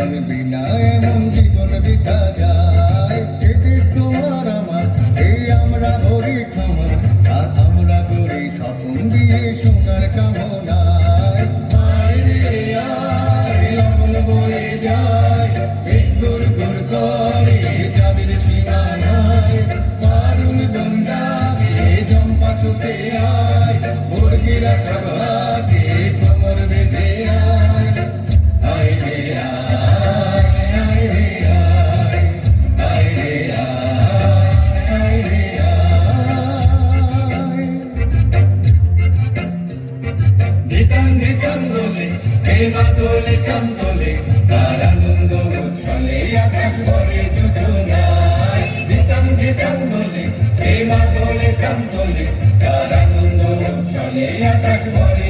মিলন বিনা এমন জীবন বৃথা যায়। তোমার আমার এই আমরা ভরি ক্ষমা, আর আমরা করি স্বপন দিয়ে সোনার কামনায়। লগন বয়ে যায় গুর গুর করে যাবির সীমানায়, মারুন গন্ডাকে জম্পা ছুটে আয়, মুরগিরা সভাকে কোমর বেঁধে আয়। আয় রে আয়, আয় রে আয়, আয় রে আয়, আয় রে আয়। ধিতাং ধিতাং দোলে হে মাদোলে কাম তোলে, তার আনন্দ উচ্ছলে আকাশ ভরে যোজনায়। ধিতাং ধিতাং দোলে হে মাদোলে কাম তোলে, তার আনন্দ উচ্ছলে আকাশ ভরে